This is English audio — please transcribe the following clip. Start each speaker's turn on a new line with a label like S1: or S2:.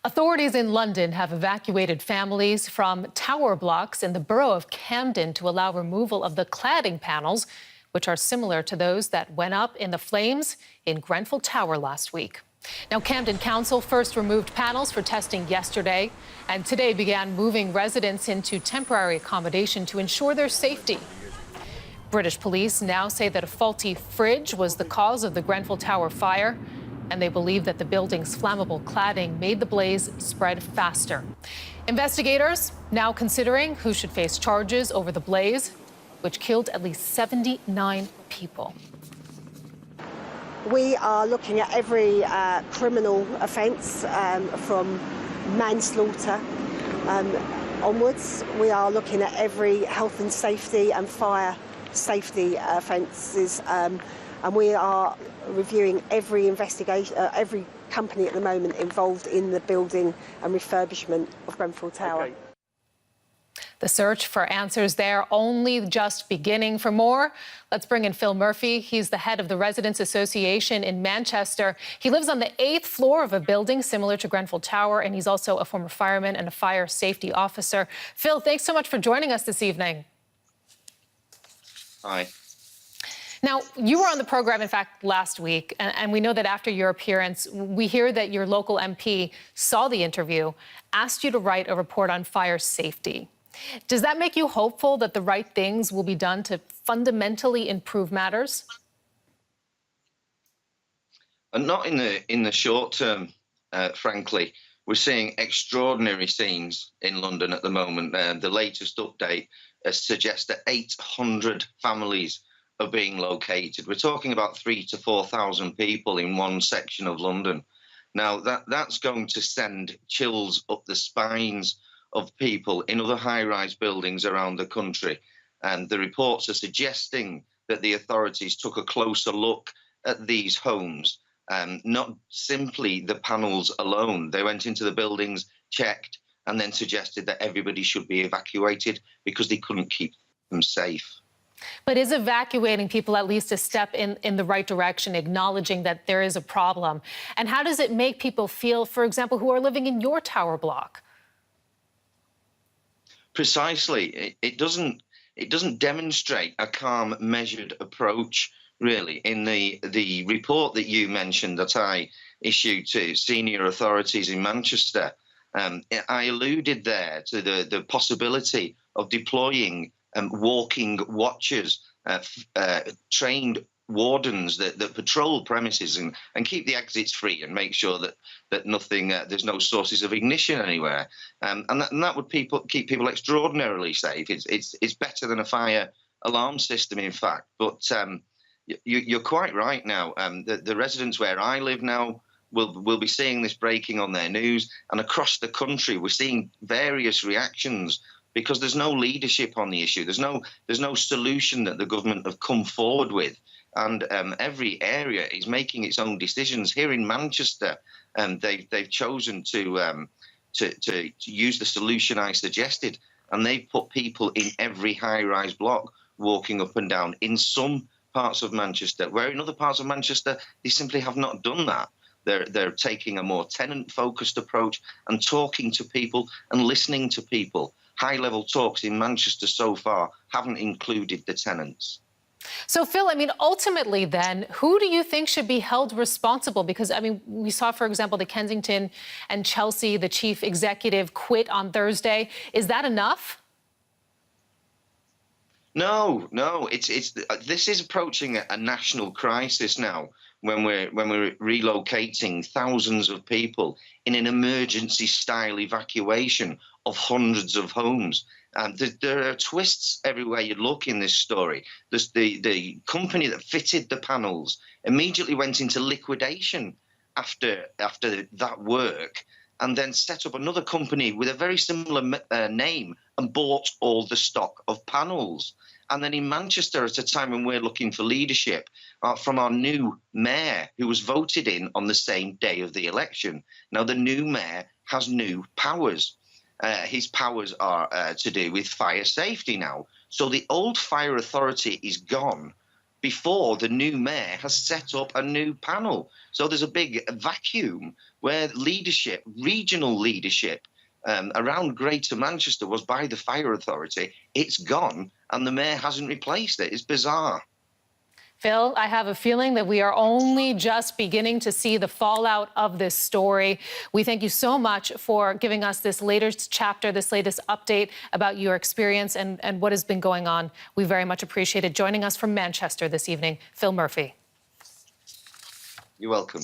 S1: Authorities in London have evacuated families from tower blocks in the borough of Camden to allow removal of the cladding panels, which are similar to those that went up in the flames in Grenfell Tower last week. Now, Camden Council first removed panels for testing yesterday and today began moving residents into temporary accommodation to ensure their safety. British police now say that a faulty fridge was the cause of the Grenfell Tower fire, and they believe that the building's flammable cladding made the blaze spread faster. Investigators now considering who should face charges over the blaze, which killed at least 79 people.
S2: We are looking at every criminal offence from manslaughter onwards. We are looking at every health and safety and fire safety offences, and we are reviewing every investigation, every company at the moment involved in the building and refurbishment of Grenfell Tower. Okay.
S1: The search for answers there only just beginning. For more, let's bring in Phil Murphy. He's the head of the Residents Association in Manchester. He lives on the 8th floor of a building similar to Grenfell Tower, and he's also a former fireman and a fire safety officer. Phil, thanks so much for joining us this evening.
S3: Hi.
S1: Now, you were on the program, in fact, last week, and we know that after your appearance, we hear that your local MP saw the interview, asked you to write a report on fire safety. Does that make you hopeful that the right things will be done to fundamentally improve matters?
S3: Not in the short term, frankly. We're seeing extraordinary scenes in London at the moment. The latest update suggests that 800 families are being located. We're talking about 3,000 to 4,000 people in one section of London. Now, that's going to send chills up the spines of people in other high-rise buildings around the country. And the reports are suggesting that the authorities took a closer look at these homes, not simply the panels alone. They went into the buildings, checked, and then suggested that everybody should be evacuated because they couldn't keep them safe.
S1: But is evacuating people at least a step in the right direction, acknowledging that there is a problem? And how does it make people feel, for example, who are living in your tower block?
S3: Precisely. It doesn't demonstrate a calm, measured approach, really. In the report that you mentioned that I issued to senior authorities in Manchester, I alluded there to the possibility of deploying walking watchers, trained wardens that patrol premises and keep the exits free and make sure that nothing, there's no sources of ignition anywhere. And that would keep people extraordinarily safe. It's better than a fire alarm system, in fact. But you're quite right now. The residents where I live now will be seeing this breaking on their news, and across the country we're seeing various reactions because there's no leadership on the issue. There's no solution that the government have come forward with. And every area is making its own decisions. Here in Manchester, they've chosen to use the solution I suggested, and they've put people in every high-rise block walking up and down in some parts of Manchester, where in other parts of Manchester they simply have not done that. They're taking a more tenant-focused approach and talking to people and listening to people. High-level talks in Manchester so far haven't included the tenants.
S1: So, Phil, I mean, ultimately, then, who do you think should be held responsible? Because, I mean, we saw, for example, the Kensington and Chelsea, the chief executive, quit on Thursday. Is that enough?
S3: No. This is approaching a national crisis now when we're relocating thousands of people in an emergency-style evacuation of hundreds of homes. There are twists everywhere you look in this story. The company that fitted the panels immediately went into liquidation after that work, and then set up another company with a very similar name and bought all the stock of panels. And then in Manchester, at a time when we're looking for leadership from our new mayor, who was voted in on the same day of the election. Now, the new mayor has new powers. His powers are to do with fire safety now. So the old fire authority is gone before the new mayor has set up a new panel. So there's a big vacuum where leadership, regional leadership, around Greater Manchester was by the fire authority. It's gone, and the mayor hasn't replaced it. It's bizarre.
S1: Phil, I have a feeling that we are only just beginning to see the fallout of this story. We thank you so much for giving us this latest chapter, this latest update about your experience and what has been going on. We very much appreciate it. Joining us from Manchester this evening, Phil Murphy.
S3: You're welcome.